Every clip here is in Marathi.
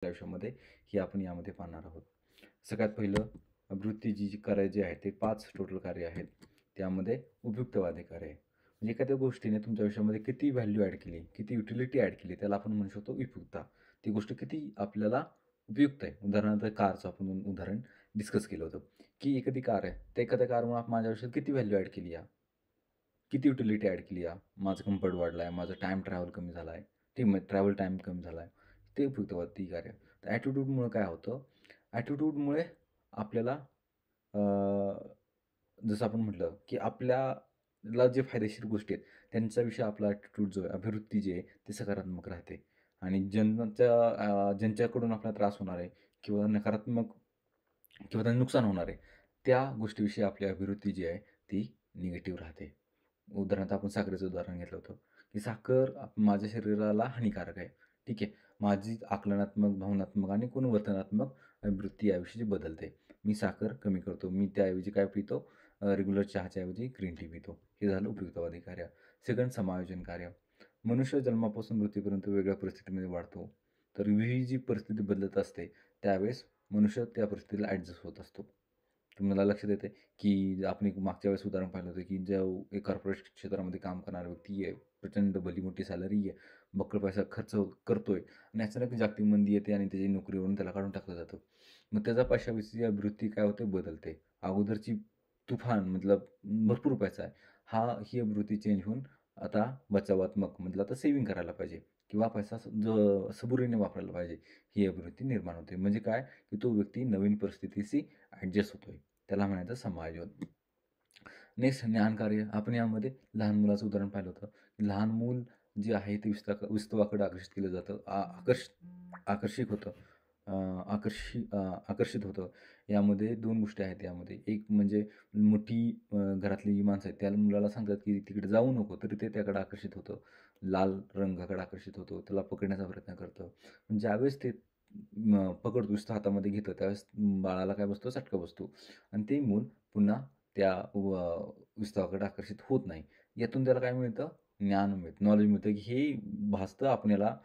आयुष्यामध्ये हे आपण यामध्ये पाहणार आहोत. सगळ्यात पहिलं वृत्ती जी कार्य जे आहे ते 5 टोटल कार्य आहेत. त्यामध्ये उपयुक्तवादी कार्य आहे. म्हणजे एखाद्या गोष्टीने तुमच्या आयुष्यामध्ये किती व्हॅल्यू ॲड केली, किती युटिलिटी ॲड केली त्याला आपण म्हणू शकतो उपयुक्तता. ती गोष्ट किती आपल्याला उपयुक्त आहे. उदाहरणार्थ कारचं आपण उदाहरण डिस्कस केलं होतं, की एखादी कार आहे. तर एखाद्या कारमुळे माझ्या आयुष्यात किती व्हॅल्यू ॲड केली आहे. किती युटिलिटी ॲड केली आहे. माझं कम्फर्ट वाढला आहे, माझा टाईम ट्रॅव्हल कमी झाला आहे. ट्रॅव्हल टाईम कमी झाला आहे. ते उपयुक्तवादी कार्य. तर ॲटिट्यूडमुळं काय होतं, ॲटिट्यूडमुळे आपल्याला अ, जसं आपण म्हटलं, की आपल्याला जे फायदेशीर गोष्टी आहेत, त्यांच्याविषयी आपला ॲटिट्यूड जो आहे, अभिवृत्ती जी आहे, ती सकारात्मक राहते. आणि ज्यांच्याकडून आपल्याला त्रास होणार आहे किंवा नकारात्मक किंवा त्यांना नुकसान होणार आहे, त्या गोष्टीविषयी आपली अभिवृत्ती जी आहे, ती निगेटिव्ह राहते. उदाहरणार्थ आपण साखरेचं उदाहरण घेतलं होतं, की साखर माझ्या शरीराला हानिकारक आहे. ठीक आहे. माझी आकलनात्मक, भावनात्मक आणि गुणवर्तनात्मक वृत्ती याविषयी बदलते. मी साखर कमी करतो. मी त्याऐवजी काय पितो? रेग्युलर चहाच्या ऐवजी ग्रीन टी पितो. हे झालं उपयुक्तवादी कार्य. सेकंड समायोजन कार्य. मनुष्य जन्मापासून मृत्यूपर्यंत वेगळ्या परिस्थितीमध्ये वाढतो. तर ही जी परिस्थिती बदलत असते, त्यावेळेस मनुष्य त्या परिस्थितीला ॲडजस्ट होत असतो. तुम्हाला लक्षात येतंय, की आपण एक मागच्या वेळेस उदाहरण पाहिलं होतं, की जो एक कॉर्पोरेट क्षेत्रामध्ये काम करणारा व्यक्ती आहे, प्रचंड भली मोठी सॅलरी आहे, बक्कळ पैसा खर्च करतोय आणि अचानक जागतिक मंदी येते आणि त्याची नोकरीवरून त्याला काढून टाकलं जातं. मग त्याचा पैशाविषयीची वृत्ती काय होते? बदलते. अगोदरची तुफान मतलब भरपूर पैसा आहे. ही वृत्ती चेंज होऊन आता बचावात्मक मतलब आता सेव्हिंग करायला पाहिजे किंवा पैसा सबुरीने वापरायला पाहिजे, ही वृत्ती निर्माण होते. म्हणजे काय? की तो व्यक्ती नवीन परिस्थितीशी ॲडजस्ट होतोय. त्याला म्हणायचं समायोजन. नेक्स्ट ज्ञानकार्य. आपण यामध्ये लहान मुलाचं उदाहरण पाहिलं होतं. लहान मूल जे आहे ते विस्तवाकडे आकर्षित केलं जातं. आकर्षित होतं. अ, आकर्षित होतं. यामध्ये 2 गोष्टी आहेत यामध्ये. एक म्हणजे मोठी घरातली जी माणसं आहेत, त्या मुलाला सांगतात, की तिकडे जाऊ नको, तरी ते त्याकडे आकर्षित होतं. लाल रंगाकडे आकर्षित होतो. त्याला पकडण्याचा प्रयत्न करतं. पण ज्यावेळेस ते पकडतो, नुसतं हातामध्ये घेतं, त्यावेळेस बाळाला काय बसतो? चटका बसतो आणि ते मूल पुन्हा त्या विस्तवाकडे आकर्षित होत नाही. यातून त्याला काय मिळतं? ज्ञान मिळतं, नॉलेज मिळतं, की हे भासतं आपल्याला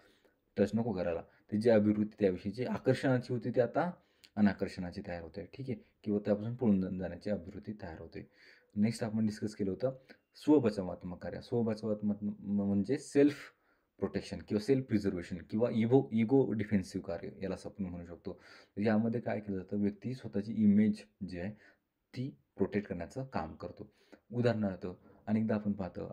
टच नको करायला. त्याची अभिवृत्ती त्याविषयीची आकर्षणाची होती ती आता अनाकर्षणाची तयार होते. ठीक आहे. किंवा त्यापासून पळून जाण्याची अभिवृत्ती तयार होते. नेक्स्ट आपण डिस्कस केलं होतं स्वबचावात्मक कार्य. स्वबचावात्मक म्हणजे सेल्फ प्रोटेक्शन किंवा सेल्फ प्रिझर्वेशन किंवा इगो डिफेन्सिव्ह कार्य याला असं आपण म्हणू शकतो. तर यामध्ये काय केलं जातं? व्यक्ती स्वतःची इमेज जी आहे ती प्रोटेक्ट करण्याचं काम करतो. उदाहरणार्थ अनेकदा आपण पाहतो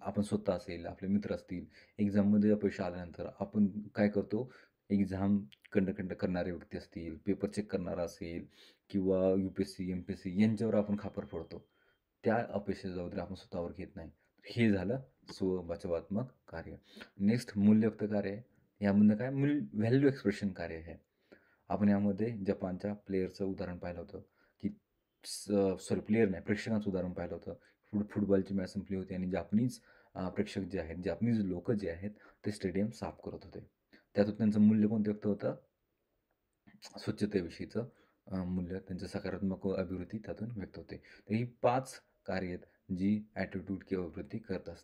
आपण स्वतः असेल, आपले मित्र असतील, एक्झाममध्ये अपयश आल्यानंतर आपण काय करतो, एक्झाम कंडक्ट करणारे व्यक्ती असतील, पेपर चेक करणारा असेल किंवा यू-पी-एस-सी, एम-पी-एस-सी यांच्यावर आपण खापर फोडतो. त्या अपयशाची जबाबदारी आपण स्वतःवर घेत नाही. हे झालं स्वबचावात्मक कार्य. नेक्स्ट मूल्ययुक्त कार्य आहे. यामधनं काय व्हॅल्यू एक्सप्रेशन कार्य आहे. आपण यामध्ये जपानच्या प्लेयरचं उदाहरण पाहिलं होतं, की सॉरी प्लेयर नाही, प्रेक्षकांचं उदाहरण पाहिलं होतं. फुटबॉलची मॅच संपली होती आणि जापनीज प्रेक्षक जे आहेत, जापनीज लोकं जे आहेत, ते स्टेडियम साफ करत होते. त्यातून त्यांचं मूल्य कोणतं व्यक्त होतं? स्वच्छतेविषयीचं मूल्य, त्यांचं सकारात्मक अभिवृत्ती त्यातून व्यक्त होते. तर ही 5 कार्य आहेत, जी ॲटिट्यूड किंवा वृत्ती करत असतात.